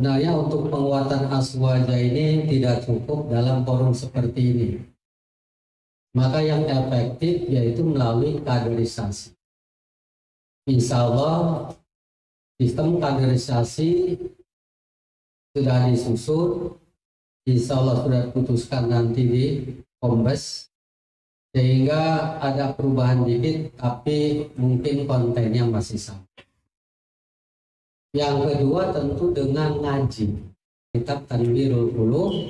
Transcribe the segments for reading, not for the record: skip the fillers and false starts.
Sebenarnya untuk penguatan aswaja ini tidak cukup dalam forum seperti ini. Maka yang efektif yaitu melalui kaderisasi. Insya Allah sistem kaderisasi sudah disusun, insya Allah sudah diputuskan nanti di Kombes, sehingga ada perubahan dikit, tapi mungkin kontennya masih sama. Yang kedua tentu dengan ngaji kitab Tanwirul Qulub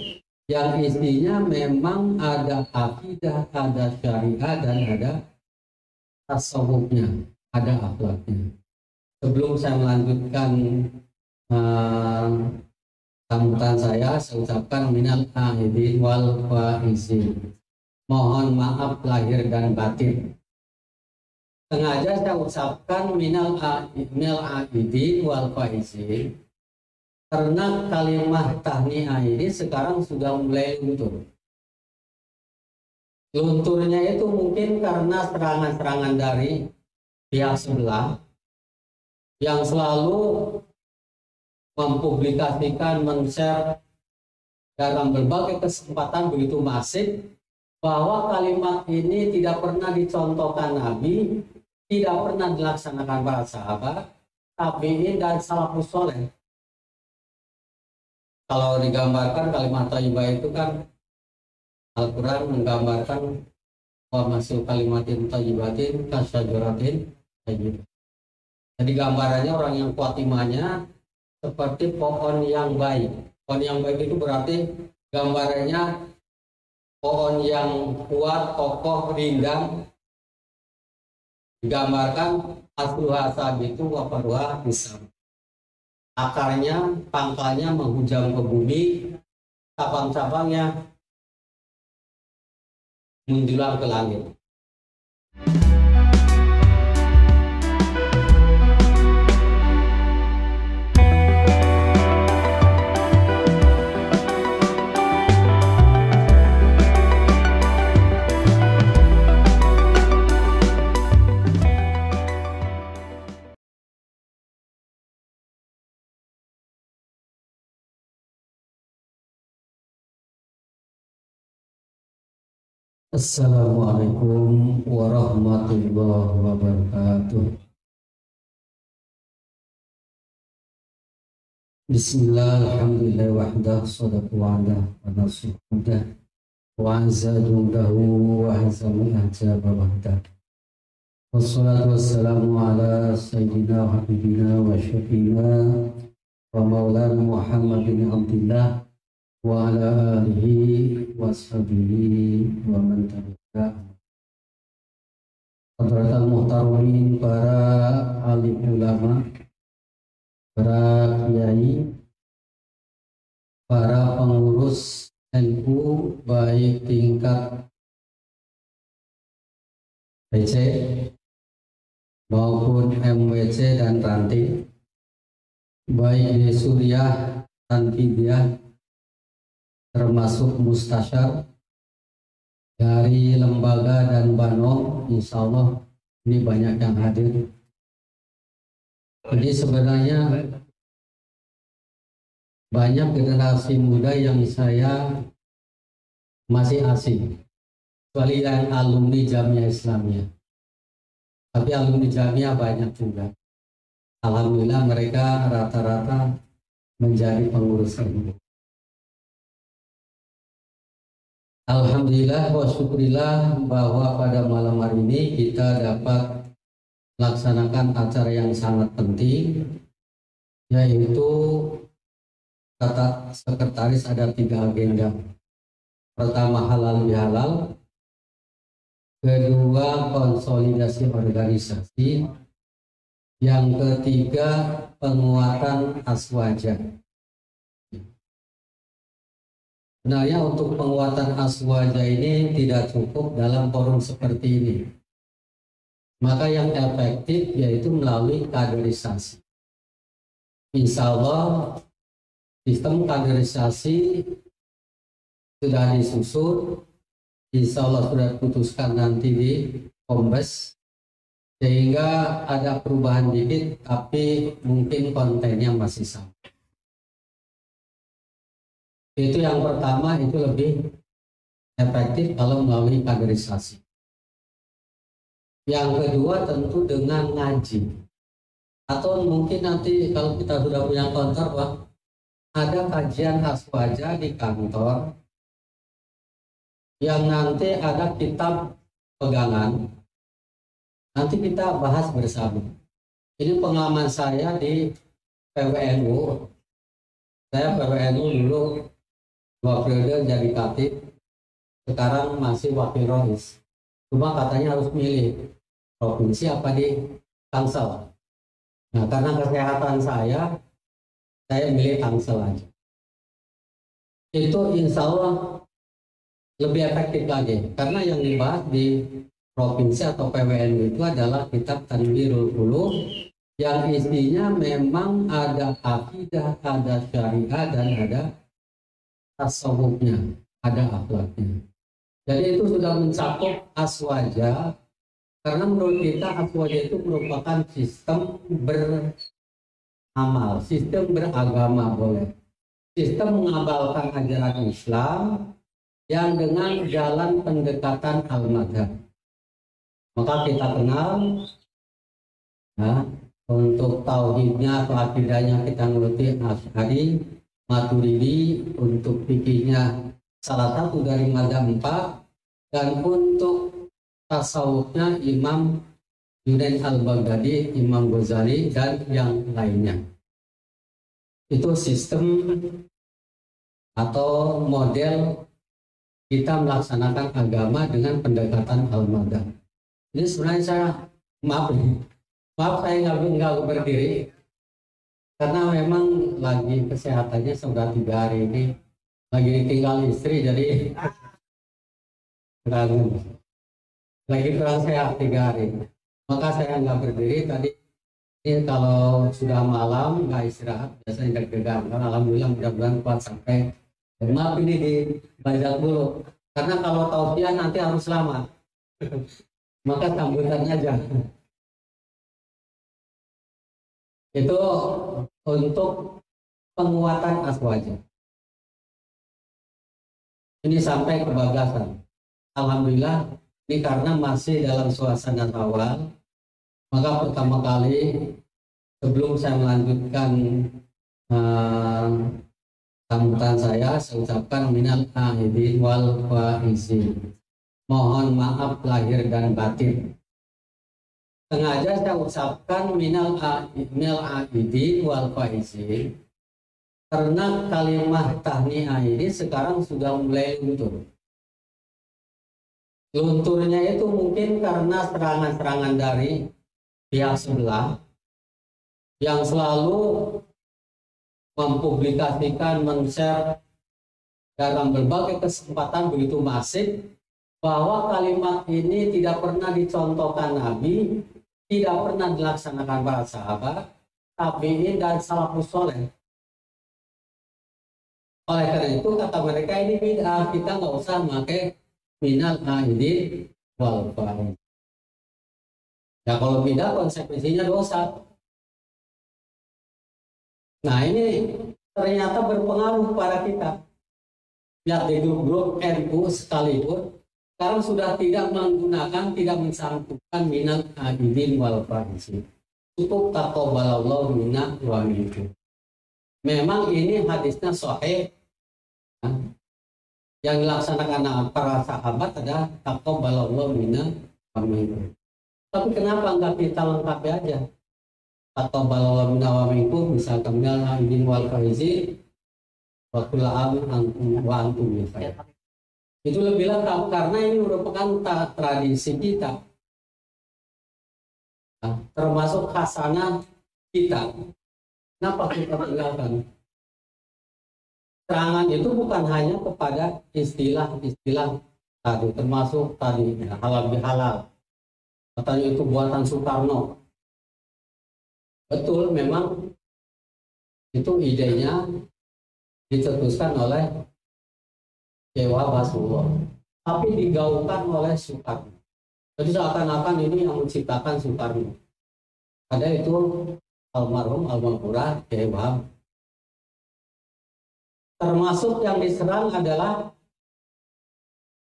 yang isinya memang ada akidah, ada syariah, dan ada tasawufnya, ada akhlaknya. Sebelum saya melanjutkan sambutan saya ucapkan minal aidin wal faizin. Mohon maaf lahir dan batin. Sengaja saya ucapkan minal aidin wal faizin karena kalimat tahniah ini sekarang sudah mulai luntur. Lunturnya itu mungkin karena serangan-serangan dari pihak sebelah yang selalu mempublikasikan, men-share dalam berbagai kesempatan begitu masif bahwa kalimat ini tidak pernah dicontohkan Nabi, tidak pernah dilaksanakan para sahabat, tabi'in dan salafus soleh. Kalau digambarkan kalimat thayyibah itu kan Al-Quran menggambarkan wa masil kalimatin thayyibatin kasyajaratin thayyibah. Jadi gambarannya orang yang kuat imannya seperti pohon yang baik. Pohon yang baik itu berarti gambarannya pohon yang kuat, kokoh, rindang. Digambarkan asluha sabitu wa faruha hisam. Akarnya, pangkalnya menghujam ke bumi, cabang-cabangnya menjulang ke langit. Assalamualaikum warahmatullahi wabarakatuh. Bismillah, alhamdulillah wahdah, sadaqa wa'adah, wa nasuhudah, wa azadudahu, wa hazamun ahjaba wahdah. Wassalatu wassalamu ala sayyidina habibina wa syafiina wa maulana Muhammad bin Abdullah wa ala alihi wa sahbihi wa man tabi'ahum. Hadratul muhtaromin, para alim ulama, para kiai, para pengurus NU baik tingkat PC maupun MWC dan ranting, baik di Suriah dan Fidyah, termasuk mustasyar dari lembaga dan Banom, insya Allah ini banyak yang hadir. Jadi sebenarnya banyak generasi muda yang saya masih asing, kecuali yang alumni Jamiah Islamiyah. Tapi alumni Jamiah banyak juga. Alhamdulillah mereka rata-rata menjadi pengurus NU. Alhamdulillah wa syukurillah bahwa pada malam hari ini kita dapat melaksanakan acara yang sangat penting, yaitu kata sekretaris ada 3 agenda. Pertama halal bihalal, kedua konsolidasi organisasi, yang ketiga penguatan aswaja. Sebenarnya untuk penguatan aswaja ini tidak cukup dalam forum seperti ini. Maka yang efektif yaitu melalui kaderisasi. Insya Allah sistem kaderisasi sudah disusun, insya Allah sudah diputuskan nanti di Kombes, sehingga ada perubahan dikit, tapi mungkin kontennya masih sama. Itu yang pertama, itu lebih efektif kalau melalui kaderisasi. Yang kedua tentu dengan ngaji. Atau mungkin nanti kalau kita sudah punya kantor, Pak, ada kajian aswaja di kantor yang nanti ada kitab pegangan. Nanti kita bahas bersama. Ini pengalaman saya di PWNU. Saya PWNU dulu 2 periode jadi katib, sekarang masih wakil rois. Cuma katanya harus milih provinsi apa di Tangsel. Nah, karena kesehatan saya milih Tangsel aja. Itu insya Allah lebih efektif lagi, karena yang dibahas di provinsi atau PWNU itu adalah kitab Tanwirul Qulub yang isinya memang ada akidah, ada syariah, dan ada tasawufnya, ada akhlaknya. Jadi itu sudah mencakup aswaja, karena menurut kita aswaja itu merupakan sistem beramal, sistem beragama boleh. Sistem mengamalkan ajaran Islam yang dengan jalan pendekatan al-madhab. Maka kita kenal, ya, untuk tauhidnya atau akidahnya kita ngeluti Asy'ari, Maturidi, untuk fikihnya salah satu dari mazhab 4, dan untuk tasawufnya Imam Junaid al-Baghdadi, Imam Ghazali, dan yang lainnya. Itu sistem atau model kita melaksanakan agama dengan pendekatan al-madhab. Ini sebenarnya saya maaf saya nggak berdiri karena memang lagi kesehatannya sudah 3 hari ini lagi ditinggal istri, jadi lagi kurang sehat 3 hari. Maka saya nggak berdiri tadi. Ini kalau sudah malam nggak istirahat biasanya deg-degan. Alhamdulillah mudah-mudahan kuat sampai. Maaf ini dibaca dulu karena kalau tausiah nanti harus lama. Maka sambutan aja. Itu untuk penguatan aswaja. Ini sampai kebablasan. Alhamdulillah ini karena masih dalam suasana awal. Maka pertama kali sebelum saya melanjutkan sambutan saya ucapkan minal aidin wal faizin. Mohon maaf lahir dan batin. Sengaja saya ucapkan minal aidin wal faizin karena kalimat tahniah ini sekarang sudah mulai luntur. Lunturnya itu mungkin karena serangan-serangan dari pihak sebelah yang selalu mempublikasikan, men-share dalam berbagai kesempatan begitu masif bahwa kalimat ini tidak pernah dicontohkan Nabi, tidak pernah dilaksanakan para sahabat, tabi'in dan salafus soleh. Oleh karena itu kata mereka ini bid'ah, kita nggak usah pakai minal aidin wal faizin. Ya kalau bid'ah konsekuensinya dosa. Nah ini ternyata berpengaruh pada kita. Lihat di grup-grup NU sekalipun sekarang sudah tidak menggunakan, tidak mencantumkan minal aidin wal faizin. Cukup taqabbalallahu minna wa minkum. Memang ini hadisnya sahih. Yang dilaksanakan para sahabat adalah taqabbalallahu minna wa minkum. Tapi kenapa enggak kita lengkapi aja? Atau balawal minna wa minkum, misalkan minal aidin wal faizin wa kullu amin wa antum bi khair. Itu lebih lengkap karena ini merupakan tradisi kita. Nah, termasuk khasanah kita. Kenapa kita tinggalkan? Serangan itu bukan hanya kepada istilah-istilah tadi, termasuk tadi halal bihalal. Katanya itu buatan Soekarno. Betul, memang itu idenya dicetuskan oleh Dewa Basullah, tapi digaungkan oleh Soekarno. Jadi seakan-akan ini yang menciptakan Soekarno. Ada itu almarhum almarhumah Dewa. Termasuk yang diserang adalah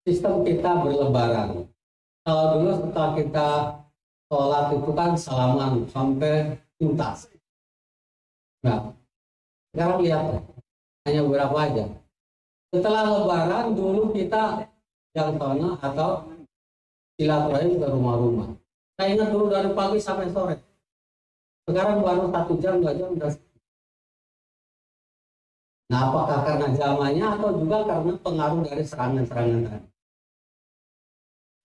sistem kita berlebaran. Kalau dulu setelah kita sholat itu kan salaman sampai tuntas. Nah, sekarang lihat hanya beberapa aja. Setelah lebaran dulu kita yang sana atau silaturahim ke rumah-rumah. Saya ingat dulu dari pagi sampai sore. Sekarang baru 1 jam, 2 jam udah. Nah, apakah karena zamannya atau juga karena pengaruh dari serangan-serangan tadi?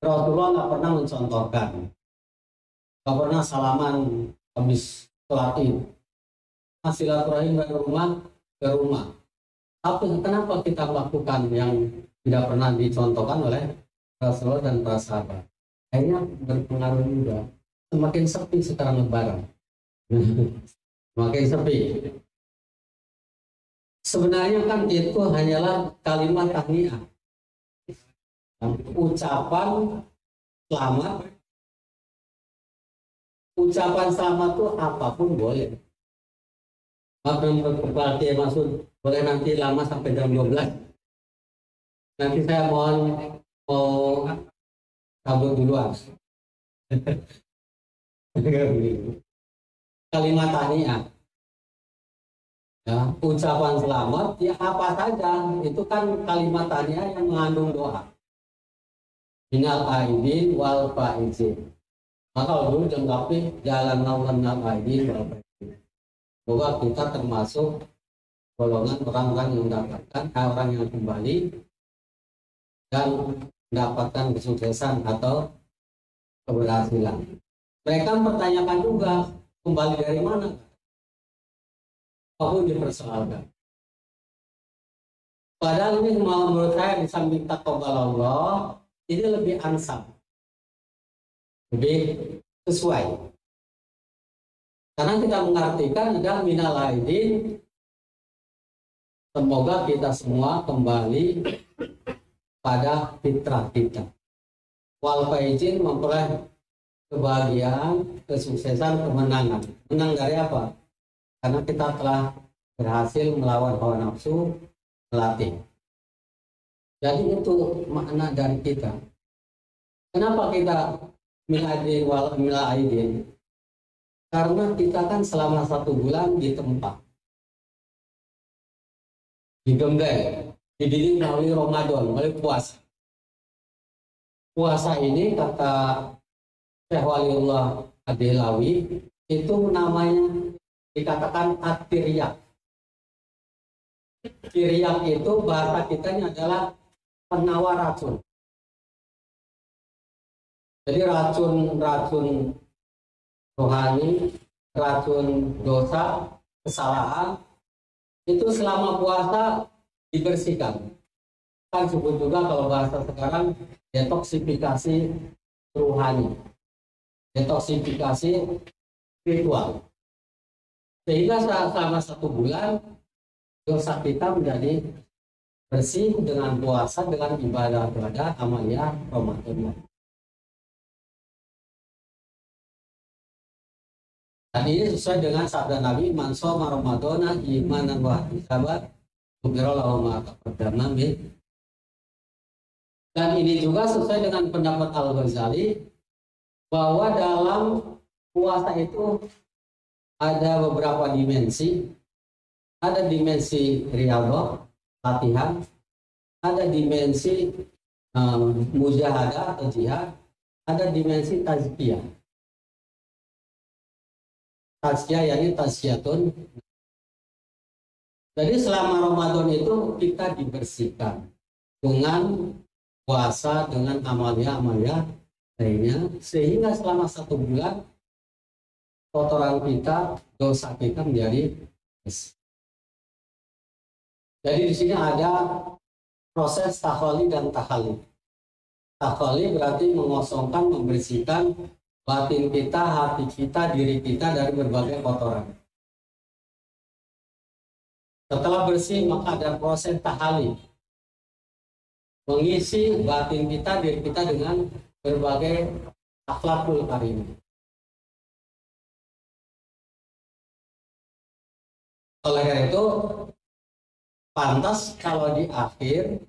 Rasulullah nggak pernah mencontohkan, nggak pernah salaman habis sholat Id. Silaturahim dari rumah ke rumah. Kenapa kita melakukan yang tidak pernah dicontohkan oleh Rasulullah dan para sahabat? Akhirnya berpengaruh juga. Semakin sepi sekarang lebaran. Semakin sepi. Sebenarnya kan itu hanyalah kalimat tahniah. Ucapan selamat. Ucapan selamat itu apapun boleh. Berarti maksud boleh nanti lama sampai jam 12. Nanti saya mau kabur duluan. Kalimat tahniah. Ya, ucapan selamat ya apa saja itu kan kalimat tahniah yang mengandung doa. Minal aidin wal faizin. Maka dulu jengkapi jalan minal aidin wal faizin. Bahwa kita termasuk golongan orang-orang yang mendapatkan orang yang kembali dan mendapatkan kesuksesan atau keberhasilan. Mereka mempertanyakan juga kembali dari mana? Aku dipersoalkan. Padahal ini menurut saya di samping taqabbal Allah ini lebih ansab, lebih sesuai. Karena kita mengartikan ada minal aidin, semoga kita semua kembali pada fitrah kita. Wal faizin memperoleh kebahagiaan, kesuksesan, kemenangan. Menang dari apa? Karena kita telah berhasil melawan hawa nafsu, melatih. Jadi itu makna dari kita. Kenapa kita minal wal minal aidin? Karena kita kan selama 1 bulan di tempat, digembel, dididik melalui Ramadan, melalui puasa. Puasa ini kata Syekh Waliullah Ad-Dehlawi itu namanya dikatakan at-tiryak. Tiryak itu bahasa kitanya adalah penawar racun. Jadi racun rohani, racun dosa, kesalahan itu selama puasa dibersihkan. Kan sebut juga kalau bahasa sekarang detoksifikasi rohani, detoksifikasi spiritual. Sehingga selama 1 bulan dosa kita menjadi bersih dengan puasa, dengan ibadah amaliyah Ramadan. Dan ini sesuai dengan sabda Nabi, man shoma Ramadana imanan wa ihtisaban ghufira lahu ma taqaddama min. Dan ini juga sesuai dengan pendapat Al-Ghazali bahwa dalam puasa itu ada beberapa dimensi. Ada dimensi riyadhah, latihan, ada dimensi mujahadah atau jihad, ada dimensi tazkiyah. Tazkiyah yakni tazkiyatun. Jadi selama Ramadan itu kita dibersihkan dengan puasa, dengan amalia-amalia lainnya, sehingga selama 1 bulan kotoran kita, dosa kita menjadi bersih. Jadi di sini ada proses takhali dan tahali. Takhali berarti mengosongkan, membersihkan batin kita, hati kita, diri kita dari berbagai kotoran. Setelah bersih maka ada proses tahali, mengisi batin kita, diri kita dengan berbagai akhlakul karimah. Oleh karena itu Pantas kalau di akhir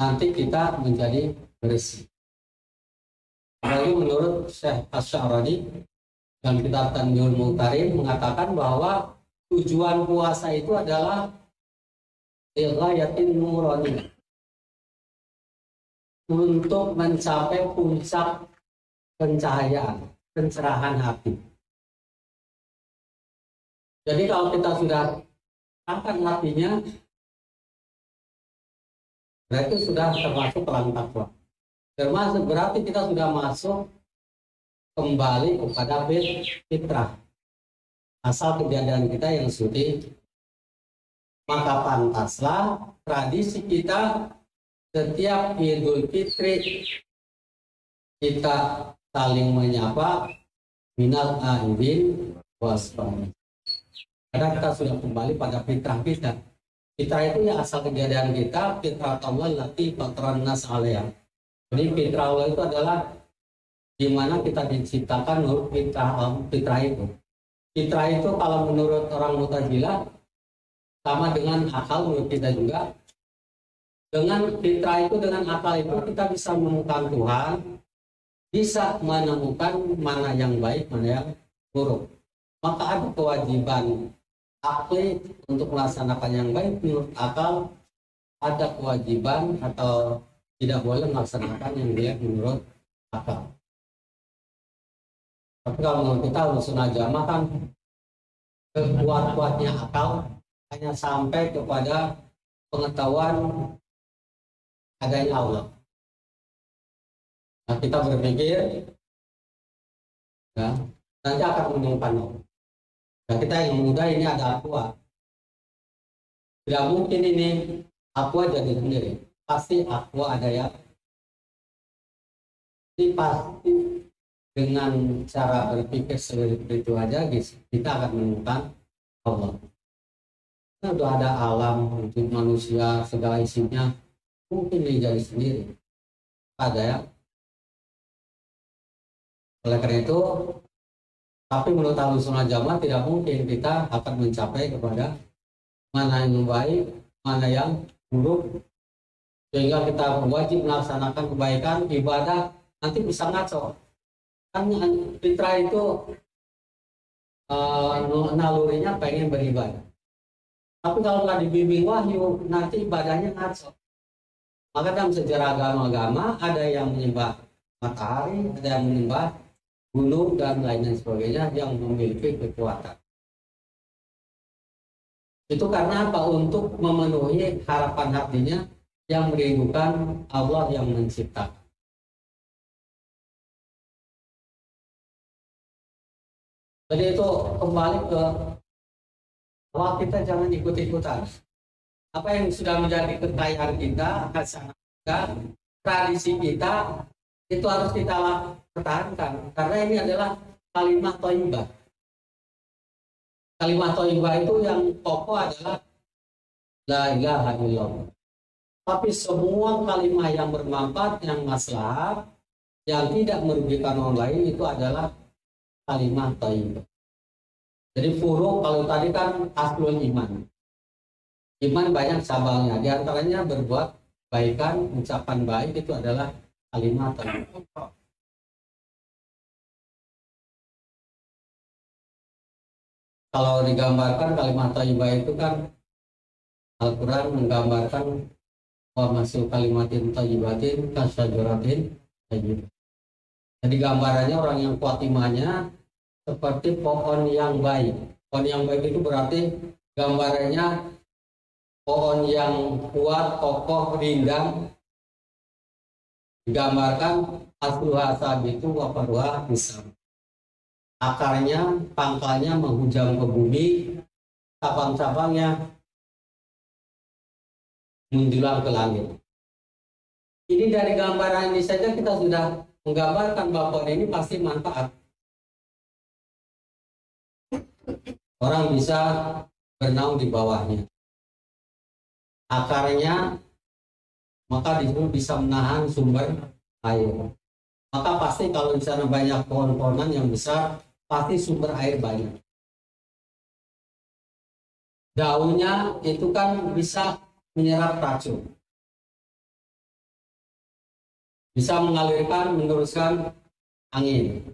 nanti kita menjadi bersih. Apalagi menurut Syekh Asy-Sya'rani dan kitab Tanbihul Mu'tarim mengatakan bahwa tujuan puasa itu adalah ghayatin nurani, untuk mencapai puncak pencahayaan, pencerahan hati. Jadi kalau kita sudah angkat hatinya, berarti sudah termasuk perang takwa. Termasuk berarti kita sudah masuk kembali kepada fitrah, asal kejadian kita yang suci. Maka pantaslah tradisi kita setiap Idul Fitri kita saling menyapa minal aidin wassalam. Karena kita sudah kembali pada fitrah kita. Fitrah itu ya asal kejadian kita, fitrah Allah lati patron nas alaiha. Jadi fitrah Allah itu adalah di mana kita diciptakan menurut fitrah itu. Fitrah itu kalau menurut orang Mu'tazilah sama dengan akal menurut kita juga. Dengan fitrah itu, dengan akal itu kita bisa menemukan Tuhan, bisa menemukan mana yang baik, mana yang buruk. Maka ada kewajiban akli untuk melaksanakan yang baik menurut akal, ada kewajiban atau tidak boleh melaksanakan yang baik menurut akal. Tapi kalau menurut kita Ahlussunnah Jamaah kan kekuat-kuatnya akal hanya sampai kepada pengetahuan adanya Allah. Nah, kita berpikir ya, nanti akan menemukan Allah. Nah, kita yang muda ini ada aqua. Tidak mungkin ini aqua jadi sendiri. Pasti aqua ada ya. Pasti dengan cara berpikir seperti itu aja kita akan menemukan Allah. Nah, sudah ada alam untuk manusia segala isinya, mungkin menjadi sendiri. Ada ya. Oleh karena itu, tapi menurut Ahlussunnah Jamaah tidak mungkin kita akan mencapai kepada mana yang baik, mana yang buruk, sehingga kita wajib melaksanakan kebaikan, ibadah, nanti bisa ngaco. Kan fitrah itu nalurinya pengen beribadah. Tapi kalau nggak dibimbing wahyu, nanti ibadahnya ngaco. Maka dalam sejarah agama-agama ada yang menyembah matahari, ada yang menyembah gunung dan lain sebagainya yang memiliki kekuatan. Itu karena apa? Untuk memenuhi harapan hatinya yang merindukan Allah yang menciptakan. Jadi itu kembali ke bahwa kita jangan ikut-ikutan. Apa yang sudah menjadi kekayaan kita, hasanah kita, tradisi kita, itu harus kita pertahankan. Karena ini adalah kalimat thayyibah. Kalimat thayyibah itu yang pokok adalah la ilaha illallah. Tapi semua kalimat yang bermanfaat, yang maslahat, yang tidak merugikan orang lain itu adalah kalimat thayyibah. Jadi furu kalau tadi kan aslul iman. Iman banyak cabangnya, di antaranya berbuat kebaikan, ucapan baik itu adalah kalimat thayyibah. Kalau digambarkan kalimat thayyibah itu kan Al-Quran menggambarkan wa masih kalimatin thayyibatin kasyajaratin thayyibah. Jadi gambarannya orang yang kuat imannya seperti pohon yang baik. Pohon yang baik itu berarti gambarannya pohon yang kuat, kokoh, rindang. Digambarkan asluha sabitu wa faruha misam. Akarnya, pangkalnya menghujam ke bumi, cabang-cabangnya menjulang ke langit. Ini dari gambaran ini saja kita sudah menggambarkan bahwa pohon ini pasti manfaat. Orang bisa bernaung di bawahnya. Akarnya maka di situ bisa menahan sumber air. Maka pasti kalau di sana banyak pohon-pohonan yang besar, pasti sumber air banyak. daunnya itu kan bisa menyerap racun, bisa mengalirkan, meneruskan angin.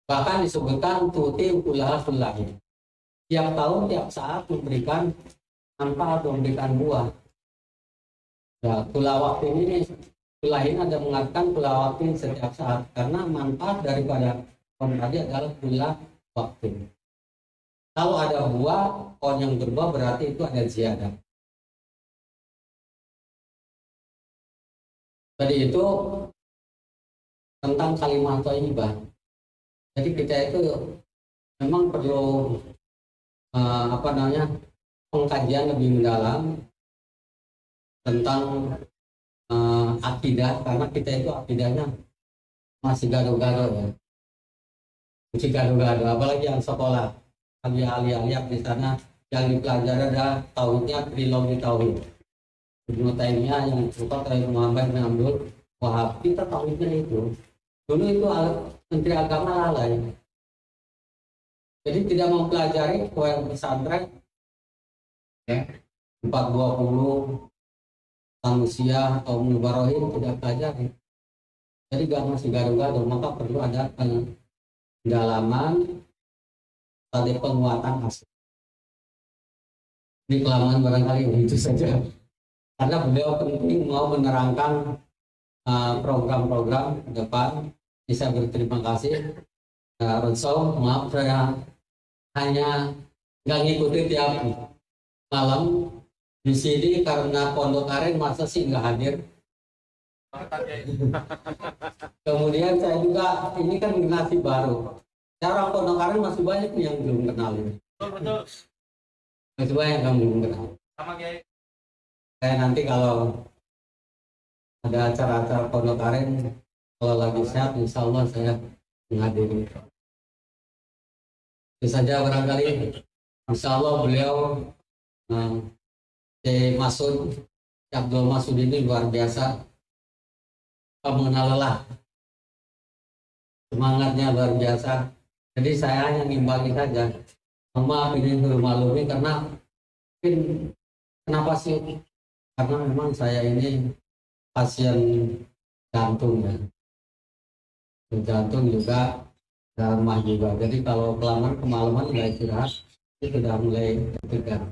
Bahkan disebutkan tuti ukulaha kullahin. Tiap tahun, tiap saat memberikan manfaat, memberikan buah. Ya, kula waktu ini, kulahin ada mengatakan kula waktu setiap saat, karena manfaat daripada pohon tadi adalah kula waktu. Kalau ada buah, pohon yang berbuah berarti itu ada ziyadah. Tadi itu tentang kalimat thayyibah. Jadi kita itu memang perlu pengkajian lebih mendalam tentang akidah, karena kita itu akidahnya masih gado-gado ya, masih gado-gado, apalagi yang sekolah ahli-ahli di sana yang dipelajari ada tauhidnya trilogi tauhid. Ibnu Taimiyah yang suka dari Muhammad bin Abdul Wahab, kita tauhidnya itu dulu itu Menteri Agama lalai, jadi tidak mempelajari poin pesantren ya 420 manusia atau mubarohin, tidak pelajari. Jadi gak masih gado-gado, maka perlu ada pendalaman tadi, penguatan asli. Di kelamaan barangkali itu saja, karena beliau penting mau menerangkan program-program ke depan. Bisa berterima kasih Ronsau, maaf saya hanya nggak ngikutin tiap malam di sini karena Pondok Aren, masa sih nggak hadir. Kemudian saya juga, ini kan generasi baru, cara Pondok Aren masih banyak yang belum kenal ini. Betul. Masih banyak yang belum kenal. Sama kayak saya nanti kalau ada acara-acara Pondok Aren, kalau lagi sehat, insya Allah saya menghadiri. Itu saja barangkali. Insya Allah beliau Masud, Abdul Masud ini luar biasa, mengenal lelah, semangatnya luar biasa. Jadi saya hanya ngimbangi saja. Maaf ini bermaklumi karena mungkin kenapa sih? Karena memang saya ini pasien jantung ya. Jantung juga, darmah juga. Jadi kalau kelamaan kemalaman nggak istirahat, itu sudah mulai tegang.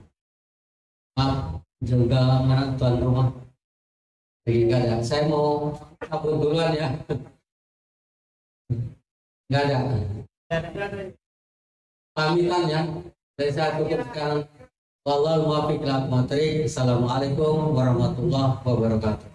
Maaf juga mana tuan rumah. Jadi nggak ada. Saya mau kabur duluan ya. Nggak ada. Pamitan ya. Dari saya cukup sekarang. Wallahu muwaffiq ila aqwamit thoriq. Assalamualaikum warahmatullahi wabarakatuh.